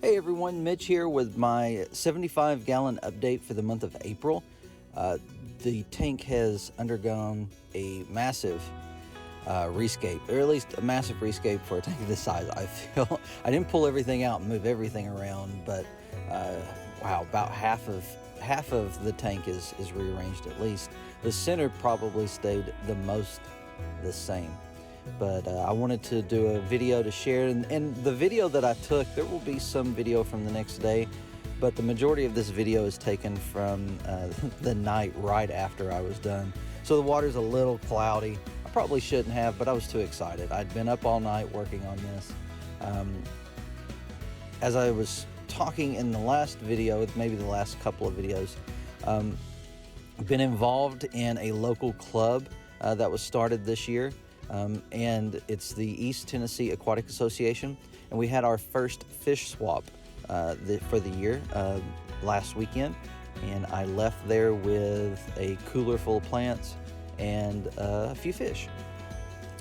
Hey everyone, Mitch here with my 75-gallon update for the month of April. The tank has undergone a massive rescape, or at least a massive rescape for a tank of this size, I feel. I didn't pull everything out and move everything around, but wow, about half of the tank is rearranged at least. The center probably stayed the most the same. But I wanted to do a video to share, and the video that I took, there will be some video from the next day, but the majority of this video is taken from the night right after I was done. So the water's a little cloudy. I probably shouldn't have, but I was too excited. I'd been up all night working on this. As I was talking in the last video, maybe the last couple of videos, I've been involved in a local club that was started this year. And it's the East Tennessee Aquatic Association, and we had our first fish swap for the year last weekend, and I left there with a cooler full of plants and a few fish.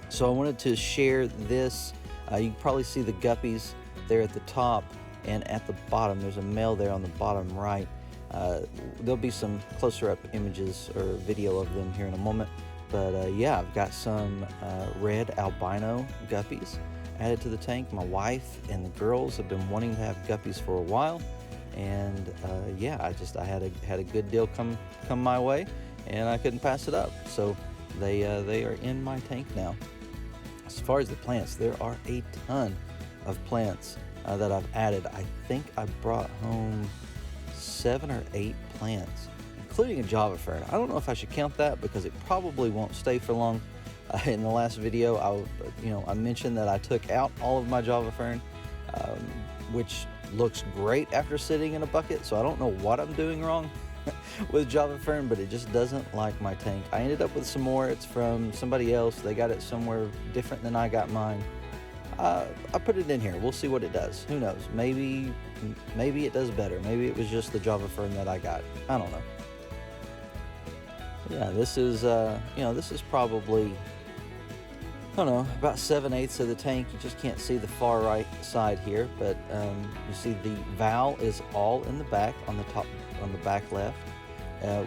So I wanted to share this. You can probably see the guppies there at the top, and at the bottom there's a male there on the bottom right. There'll be some closer up images or video of them here in a moment. But yeah, I've got some red albino guppies added to the tank. My wife and the girls have been wanting to have guppies for a while, and yeah, I had a good deal come my way, and I couldn't pass it up. So they are in my tank now. As far as the plants, there are a ton of plants that I've added. I think I brought home 7 or 8 plants, including a Java fern. I don't know if I should count that because it probably won't stay for long. In the last video, I mentioned that I took out all of my Java fern, which looks great after sitting in a bucket. So I don't know what I'm doing wrong with Java fern, but it just doesn't like my tank. I ended up with some more. It's from somebody else. They got it somewhere different than I got mine. I put it in here. We'll see what it does. Who knows? Maybe it does better. Maybe it was just the Java fern that I got. I don't know. Yeah, this is, this is probably, I don't know, about 7/8 of the tank. You just can't see the far right side here, but you see the valve is all in the back, on the back left.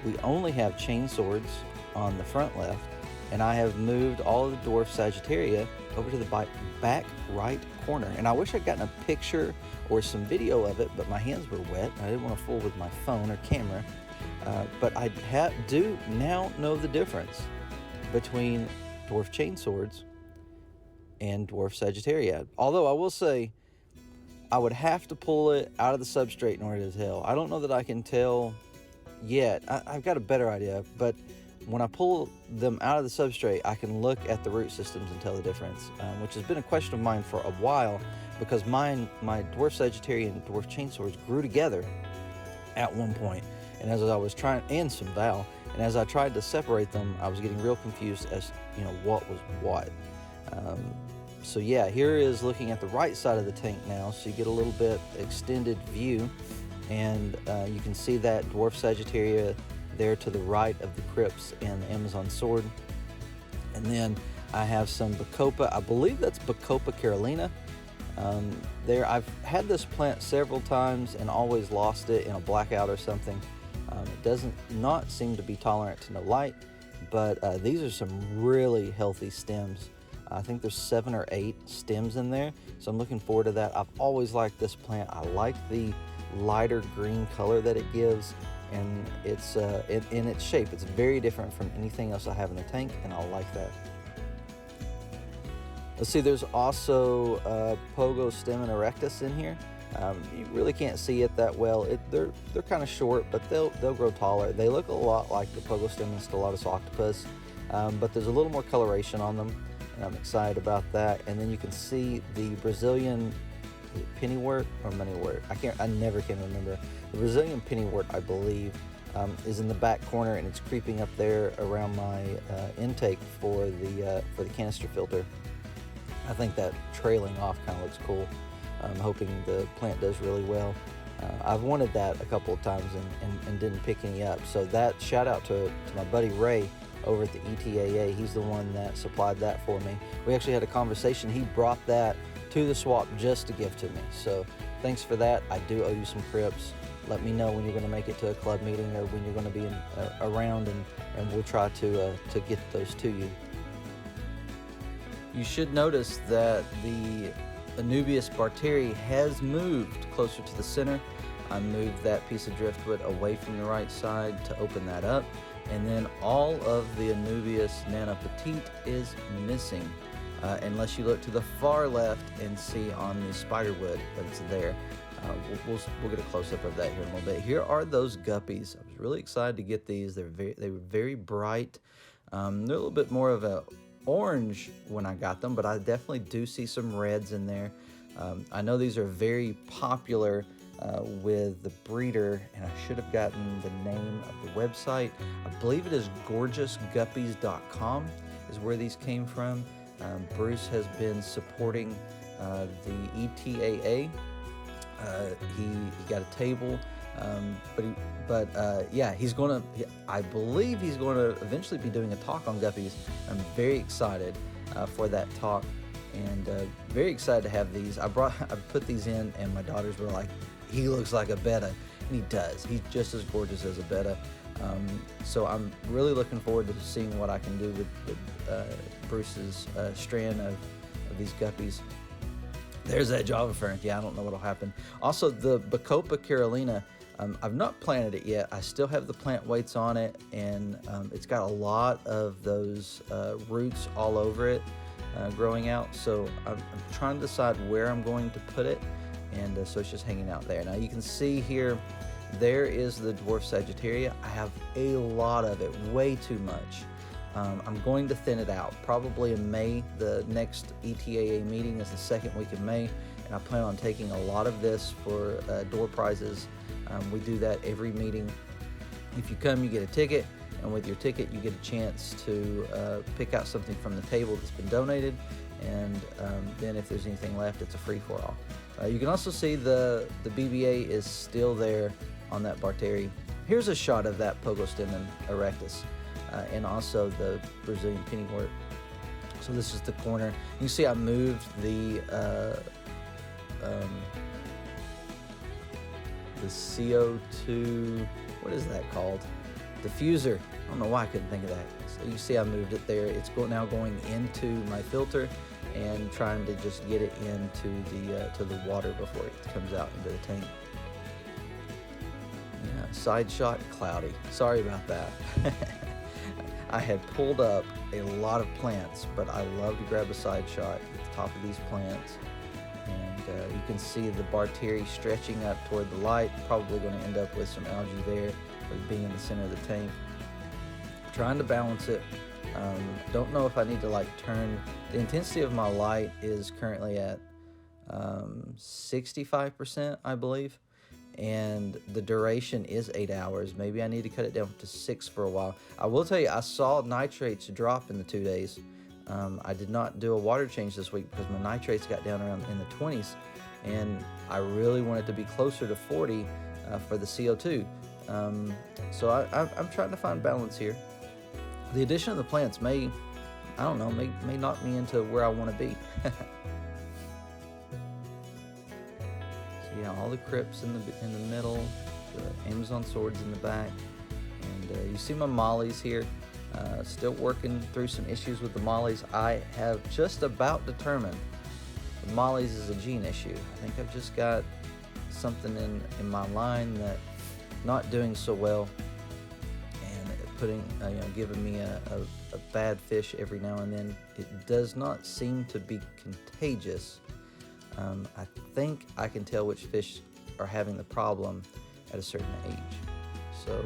We only have chain swords on the front left, and I have moved all of the dwarf Sagittaria over to the back right corner. And I wish I'd gotten a picture or some video of it, but my hands were wet. I didn't want to fool with my phone or camera. But I do now know the difference between dwarf chain swords and dwarf Sagittaria. Although I will say, I would have to pull it out of the substrate in order to tell. I don't know that I can tell yet. I've got a better idea, but when I pull them out of the substrate, I can look at the root systems and tell the difference, which has been a question of mine for a while, because my dwarf Sagittaria and dwarf chain swords grew together at one point. And as I was trying, and some val, and as I tried to separate them, I was getting real confused as what was what. So yeah, here is looking at the right side of the tank now, so you get a little bit extended view, and you can see that dwarf Sagittaria there to the right of the crypts and the Amazon sword. And then I have some Bacopa. I believe that's Bacopa Carolina. There, I've had this plant several times and always lost it in a blackout or something. It doesn't not seem to be tolerant to no light, but these are some really healthy stems. I think there's 7 or 8 stems in there, so I'm looking forward to that. I've always liked this plant. I like the lighter green color that it gives, and it's in its shape. It's very different from anything else I have in the tank, and I like that. Let's see, there's also Pogo Stemmen Erectus in here. You really can't see it that well. They're kind of short, but they'll grow taller. They look a lot like the Pogo Stemmen Stellatus octopus, but there's a little more coloration on them, and I'm excited about that. And then you can see the Brazilian pennywort or moneywort. I never can remember. The Brazilian pennywort, I believe, is in the back corner, and it's creeping up there around my intake for the canister filter. I think that trailing off kind of looks cool. I'm hoping the plant does really well. I've wanted that a couple of times and didn't pick any up. So that shout out to my buddy Ray over at the ETAA. He's the one that supplied that for me. We actually had a conversation. He brought that to the swap just to give to me. So thanks for that. I do owe you some crypts. Let me know when you're going to make it to a club meeting or when you're going to be around, and we'll try to get those to you. You should notice that the Anubias barteri has moved closer to the center. I moved that piece of driftwood away from the right side to open that up, and then all of the Anubias Nana Petite is missing, unless you look to the far left and see on the spiderwood that it's there. We'll get a close-up of that here in a little bit. Here are those guppies. I was really excited to get these. They were very bright. They're a little bit more of a orange when I got them, but I definitely do see some reds in there. I know these are very popular with the breeder, and I should have gotten the name of the website. I believe it is gorgeousguppies.com is where these came from. Bruce has been supporting the ETAA. He got a table, yeah, I believe he's going to eventually be doing a talk on guppies. I'm very excited for that talk, and very excited to have these. I put these in, and my daughters were like, he looks like a betta, and he does. He's just as gorgeous as a betta. So I'm really looking forward to seeing what I can do with Bruce's strand of these guppies. There's that Java fern. Yeah, I don't know what'll happen. Also, the Bacopa Carolina, I've not planted it yet. I still have the plant weights on it, and it's got a lot of those roots all over it growing out. So I'm trying to decide where I'm going to put it, and so it's just hanging out there. Now you can see here, there is the dwarf Sagittaria. I have a lot of it, way too much. I'm going to thin it out, probably in May. The next ETAA meeting is the second week of May, and I plan on taking a lot of this for door prizes. We do that every meeting. If you come, you get a ticket, and with your ticket, you get a chance to pick out something from the table that's been donated, and then if there's anything left, it's a free-for-all. You can also see the BBA is still there on that barteri. Here's a shot of that Pogostemon erectus. And also the Brazilian pennywort. So this is the corner. You can see I moved the CO2, what is that called? Diffuser. I don't know why I couldn't think of that. So you see I moved it there. It's now going into my filter and trying to just get it into the water before it comes out into the tank. Yeah, side shot, cloudy. Sorry about that. I had pulled up a lot of plants, but I love to grab a side shot at the top of these plants. And you can see the barteri stretching up toward the light. Probably going to end up with some algae there with being in the center of the tank. Trying to balance it. Don't know if I need to turn. The intensity of my light is currently at 65%, I believe. And the duration is 8 hours. Maybe I need to cut it down to 6 for a while. I will tell you, I saw nitrates drop in the 2 days. I did not do a water change this week because my nitrates got down around in the 20s, and I really wanted to be closer to 40 for the CO2. So I'm trying to find balance here. The addition of the plants may knock me into where I want to be. Yeah, all the crypts in the middle, the Amazon swords in the back, and you see my mollies here. Still working through some issues with the mollies. I have just about determined the mollies is a gene issue. I think I've just got something in my line that not doing so well, and giving me a bad fish every now and then. It does not seem to be contagious. I think I can tell which fish are having the problem at a certain age. So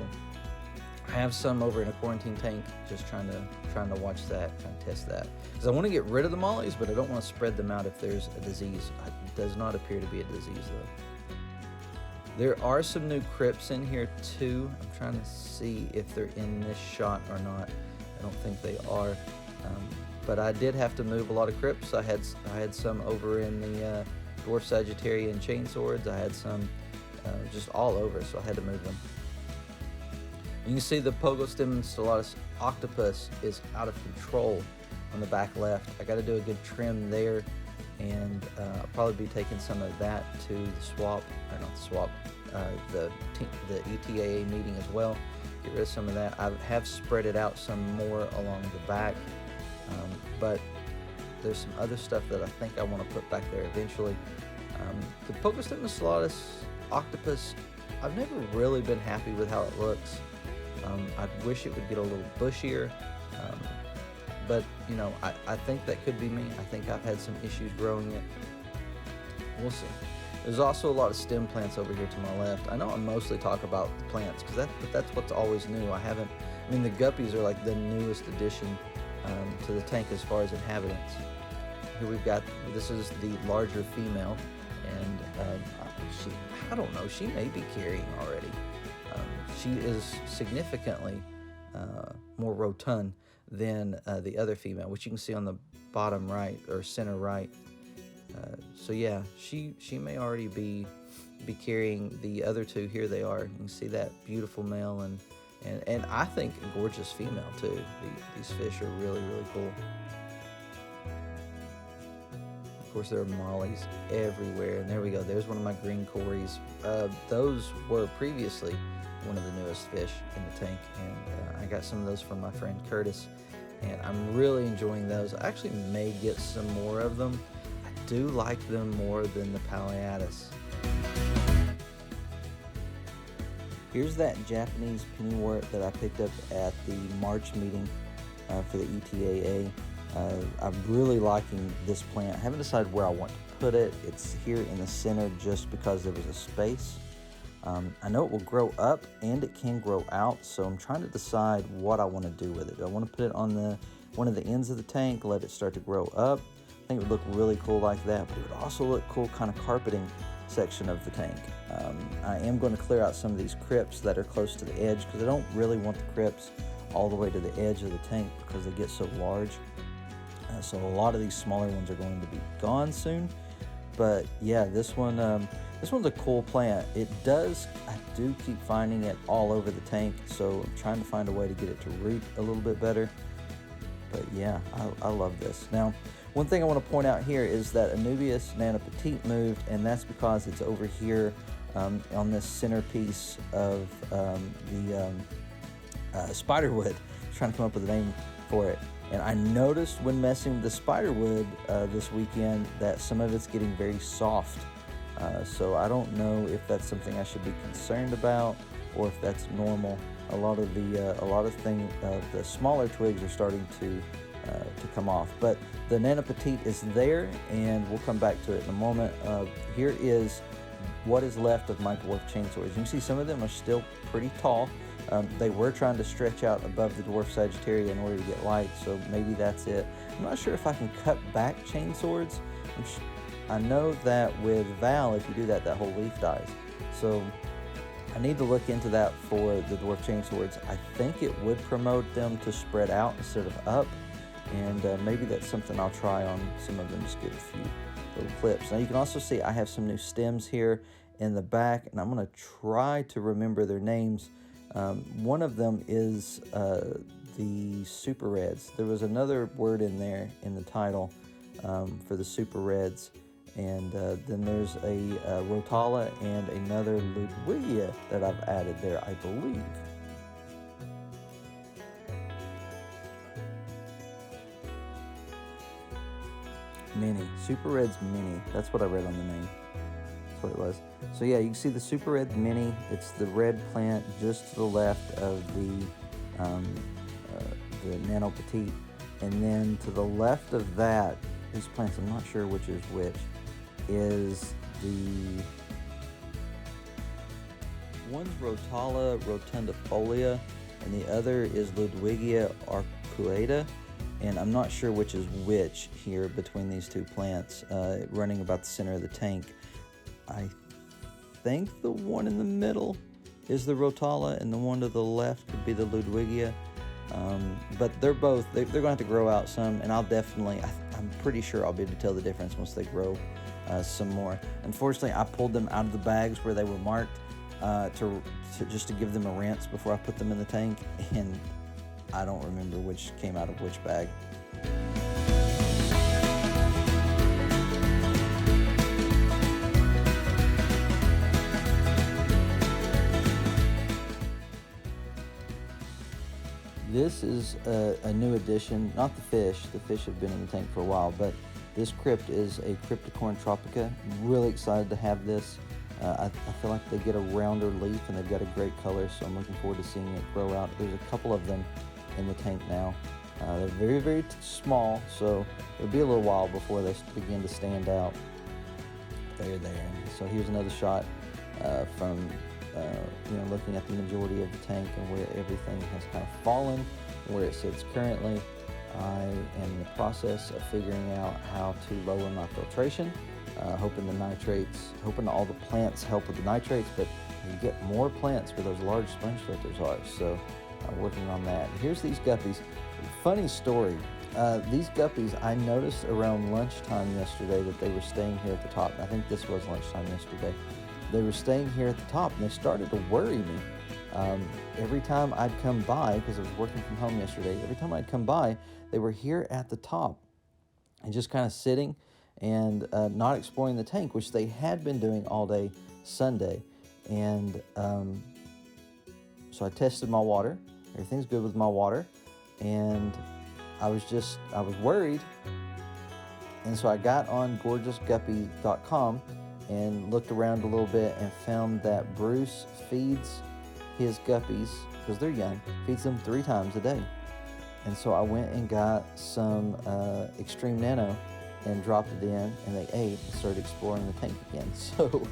I have some over in a quarantine tank, just trying to watch that, trying to test that. Because I want to get rid of the mollies, but I don't want to spread them out if there's a disease. It does not appear to be a disease though. There are some new crypts in here too. I'm trying to see if they're in this shot or not. I don't think they are. But I did have to move a lot of crypts. I had some over in the dwarf Sagittaria and chain swords. I had some just all over, so I had to move them. You can see the Pogostemon stellatus octopus is out of control on the back left. I got to do a good trim there. and I'll probably be taking some of that to the swap, or not the swap, the ETAA meeting as well. Get rid of some of that. I have spread it out some more along the back, but there's some other stuff that I think I want to put back there eventually. The Pocostem Macelatus octopus, I've never really been happy with how it looks. I wish it would get a little bushier, but you know, I think that could be me. I think I've had some issues growing it. We'll see. There's also a lot of stem plants over here to my left. I know I mostly talk about the plants but that's what's always new. I mean, the guppies are like the newest addition to the tank as far as inhabitants. Here we've got, this is the larger female, and I don't know, she may be carrying already. She is significantly more rotund than the other female, which you can see on the bottom right or center right. So yeah, she may already be carrying the other two. Here they are. You can see that beautiful male and I think a gorgeous female too. These fish are really, really cool. Of course, there are mollies everywhere, and there we go. There's one of my green cories. Those were previously one of the newest fish in the tank, and I got some of those from my friend Curtis, and I'm really enjoying those. I actually may get some more of them. I do like them more than the Paleatus. Here's that Japanese pennywort that I picked up at the March meeting for the ETAA. I'm really liking this plant. I haven't decided where I want to put it. It's here in the center just because there was a space. I know it will grow up and it can grow out, so I'm trying to decide what I want to do with it. Do I want to put it on one of the ends of the tank, let it start to grow up? I think it would look really cool like that, but it would also look cool kind of carpeting section of the tank. I am going to clear out some of these crypts that are close to the edge because I don't really want the crypts all the way to the edge of the tank because they get so large. So a lot of these smaller ones are going to be gone soon. But yeah, this one's a cool plant. I do keep finding it all over the tank, so I'm trying to find a way to get it to root a little bit better. But yeah, I love this. Now, one thing I want to point out here is that Anubias nanopetite moved, and that's because it's over here on this centerpiece of the spiderwood. Trying to come up with a name for it. And I noticed when messing with the spiderwood this weekend that some of it's getting very soft. So I don't know if that's something I should be concerned about or if that's normal. A lot of the smaller twigs are starting to come off. But the nanopetite is there, and we'll come back to it in a moment. Here is what is left of my dwarf chainsaws. You can see some of them are still pretty tall. They were trying to stretch out above the dwarf Sagittaria in order to get light, so maybe that's it. I'm not sure if I can cut back chainswords. I know that with Val, if you do that, that whole leaf dies. So I need to look into that for the dwarf chainswords. I think it would promote them to spread out instead of up, and maybe that's something I'll try on some of them, just get a few little clips. Now you can also see I have some new stems here in the back, and I'm going to try to remember their names. One of them is the super reds. There was another word in there in the title for the super reds, and then there's a Rotala and another Ludwigia that I've added there, I believe. Mini, super reds mini. That's what I read on the name. That's what it was. So yeah, you can see the super red mini. It's the red plant just to the left of the nano petite, and then to the left of that, these plants, I'm not sure which is which, is the one's Rotala rotundifolia, and the other is Ludwigia arcuata, and I'm not sure which is which here between these two plants, running about the center of the tank. I think the one in the middle is the Rotala, and the one to the left could be the Ludwigia. But they're gonna have to grow out some, and I'm pretty sure I'll be able to tell the difference once they grow some more. Unfortunately, I pulled them out of the bags where they were marked just to give them a rinse before I put them in the tank, and I don't remember which came out of which bag. This is a new addition, not the fish. The fish have been in the tank for a while, but this crypt is a Cryptocorn tropica. I'm really excited to have this. I feel like they get a rounder leaf and they've got a great color, so I'm looking forward to seeing it grow out. There's a couple of them in the tank now. They're very, very small, so it'll be a little while before they begin to stand out. They're there. So here's another shot from looking at the majority of the tank and where everything has kind of fallen, where it sits currently. I am in the process of figuring out how to lower my filtration, hoping all the plants help with the nitrates, but you get more plants where those large sponge filters are, so I'm working on that. Here's these guppies. Funny story. These guppies, I noticed around lunchtime yesterday that they were staying here at the top. I think this was lunchtime yesterday. They were staying here at the top, and they started to worry me. Every time I'd come by, because I was working from home yesterday, every time I'd come by, they were here at the top and just kind of sitting and not exploring the tank, which they had been doing all day Sunday. And so I tested my water. Everything's good with my water. And I was worried. And so I got on gorgeousguppy.com and looked around a little bit and found that Bruce feeds his guppies, because they're young, feeds them 3 times a day. And so I went and got some Extreme Nano and dropped it in, and they ate and started exploring the tank again. So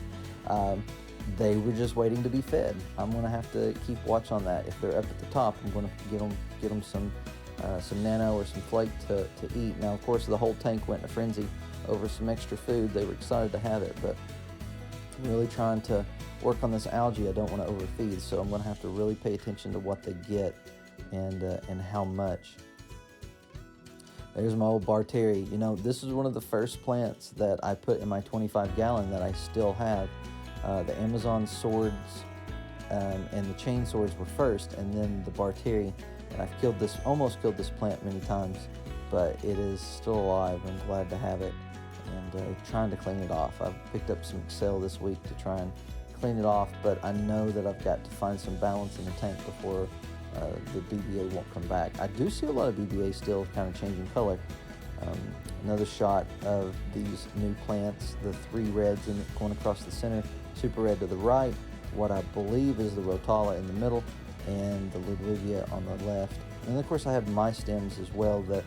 they were just waiting to be fed. I'm going to have to keep watch on that. If they're up at the top, I'm going to get them some Nano or some flake to eat. Now, of course, the whole tank went in a frenzy over some extra food. They were excited to have it, but I'm really trying to work on this algae. I don't want to overfeed, so I'm going to have to really pay attention to what they get and how much. There's my old Barteri. You know, this is one of the first plants that I put in my 25-gallon that I still have. The Amazon swords and the chain swords were first, and then the Barteri. And I've almost killed this plant many times, but it is still alive. I'm glad to have it, and trying to clean it off. I've picked up some Excel this week to try and clean it off, but I know that I've got to find some balance in the tank before the BBA won't come back. I do see a lot of BBA still kind of changing color. Another shot of these new plants, the 3 reds going across the center, super red to the right, what I believe is the Rotala in the middle, and the Ludwivia on the left. And of course I have my stems as well that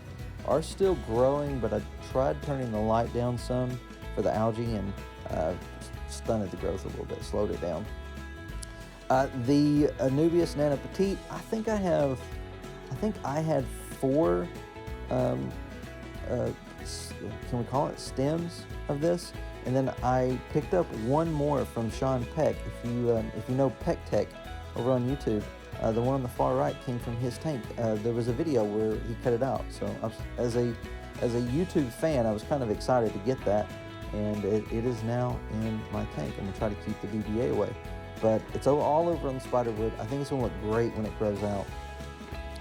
are still growing, but I tried turning the light down some for the algae and stunted the growth a little bit, slowed it down. The Anubias Nana Petite, I think I had 4 can we call it stems of this, and then I picked up one more from Sean Peck. If you know Peck Tech over on YouTube, the one on the far right came from his tank. There was a video where he cut it out, so as a YouTube fan, I was kind of excited to get that, and it is now in my tank. I'm gonna try to keep the BBA away, but it's all over on the spiderwood. I think it's gonna look great when it grows out.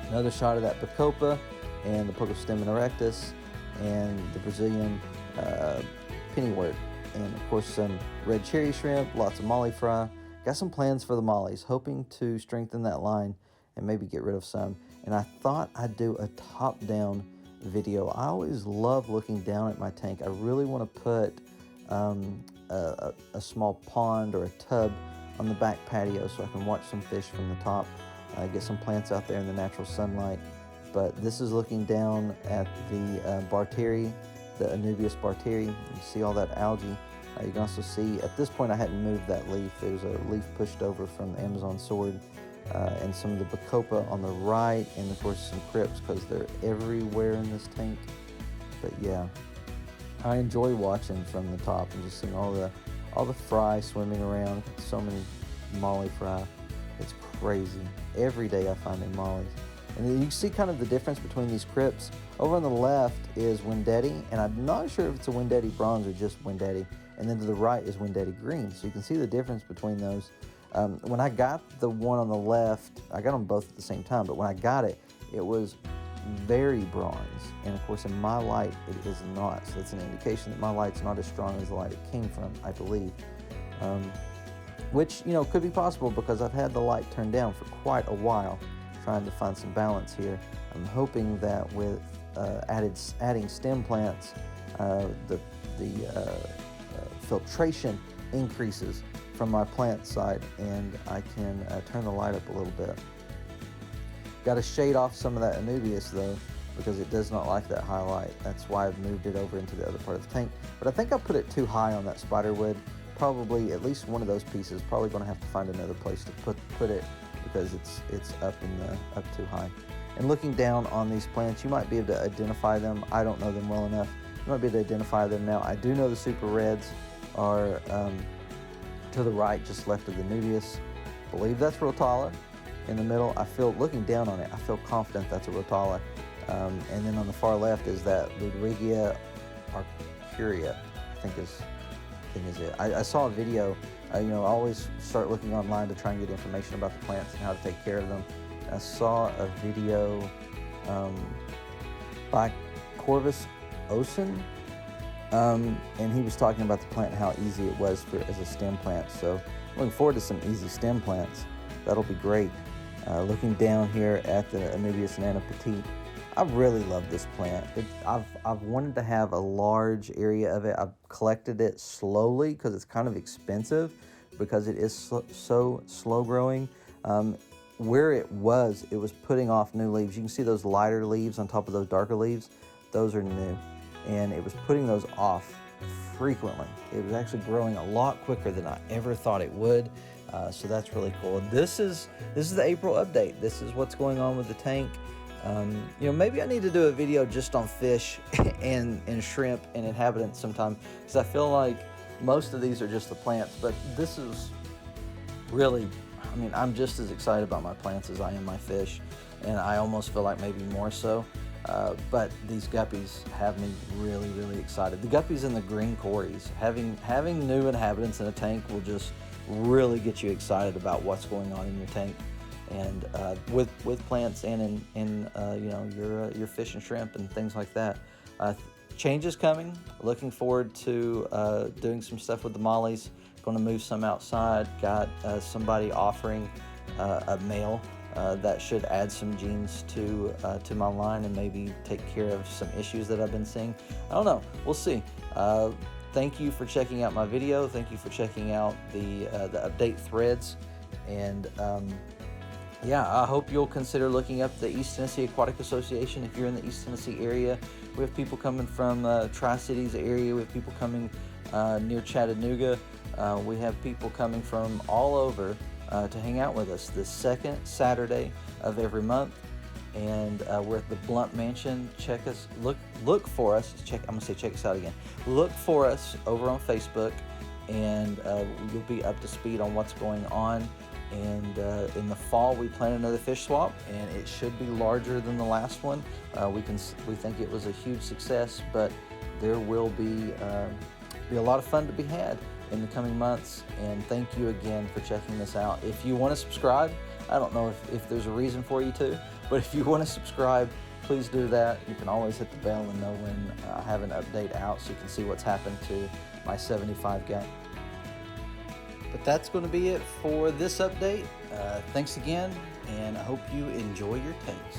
Another shot of that Bacopa and the Pogostemon erectus and the Brazilian pennywort, and of course some red cherry shrimp, lots of molly fry. Got some plans for the mollies, hoping to strengthen that line and maybe get rid of some. And I thought I'd do a top-down video. I always love looking down at my tank. I really want to put a small pond or a tub on the back patio so I can watch some fish from the top, get some plants out there in the natural sunlight. But this is looking down at the Barteri, the Anubias Barteri. You see all that algae. You can also see, at this point I hadn't moved that leaf. There's a leaf pushed over from the Amazon sword, and some of the Bacopa on the right, and of course some crypts, because they're everywhere in this tank. But yeah, I enjoy watching from the top and just seeing all the fry swimming around. So many molly fry. It's crazy. Every day I find new mollies. And then you can see kind of the difference between these crypts. Over on the left is Wendetti, and I'm not sure if it's a Wendetti bronze or just Wendetti. And then to the right is Wendetti green. So you can see the difference between those. When I got the one on the left, I got them both at the same time, but when I got it, it was very bronze. And of course in my light, it is not. So that's an indication that my light's not as strong as the light it came from, I believe. Which, could be possible because I've had the light turned down for quite a while, trying to find some balance here. I'm hoping that with adding stem plants, the filtration increases from my plant side, and I can turn the light up a little bit. Got to shade off some of that Anubias though, because it does not like that high light. That's why I've moved it over into the other part of the tank. But I think I put it too high on that spiderwood. Probably at least one of those pieces. Probably going to have to find another place to put it, because it's up too high. And looking down on these plants, you might be able to identify them. I don't know them well enough. You might be able to identify them now. I do know the super reds are to the right, just left of the nubius. I believe that's rotala. In the middle, I feel, looking down on it, I feel confident that's a rotala. And then on the far left is that Ludwigia arcuria, I think is it. I saw a video. I always start looking online to try and get information about the plants and how to take care of them. I saw a video by Corvus Osen, and he was talking about the plant and how easy it was as a stem plant. So looking forward to some easy stem plants. That'll be great. Looking down here at the Anubias nana petite, I really love this plant. I've wanted to have a large area of it. I've collected it slowly because it's kind of expensive, because it is so slow growing. Where it was putting off new leaves. You can see those lighter leaves on top of those darker leaves. Those are new, and it was putting those off frequently. It was actually growing a lot quicker than I ever thought it would. So that's really cool. And this is the April update. This is what's going on with the tank. Maybe I need to do a video just on fish and shrimp and inhabitants sometime, because I feel like most of these are just the plants, but this is really, I'm just as excited about my plants as I am my fish, and I almost feel like maybe more so. But these guppies have me really, really excited. The guppies and the green cories, having new inhabitants in a tank will just really get you excited about what's going on in your tank, and with plants and in your fish and shrimp and things like that. Changes coming. Looking forward to doing some stuff with the mollies. Going to move some outside. Got somebody offering a male that should add some genes to my line and maybe take care of some issues that I've been seeing. I don't know. We'll see. Thank you for checking out my video. Thank you for checking out the update threads, and I hope you'll consider looking up the East Tennessee Aquatic Association if you're in the East Tennessee area. We have people coming from Tri-Cities area. We have people coming near Chattanooga. We have people coming from all over to hang out with us the second Saturday of every month. And we're at the Blunt Mansion. Check us, look for us. I'm gonna say check us out again. Look for us over on Facebook, and you'll be up to speed on what's going on. And in the fall, we plan another fish swap, and it should be larger than the last one. We think it was a huge success, but there will be a lot of fun to be had in the coming months. And thank you again for checking this out. If you want to subscribe, I don't know if there's a reason for you to, but if you want to subscribe, please do that. You can always hit the bell and know when I have an update out, so you can see what's happened to my 75 gang. But that's going to be it for this update. Thanks again, and I hope you enjoy your tanks.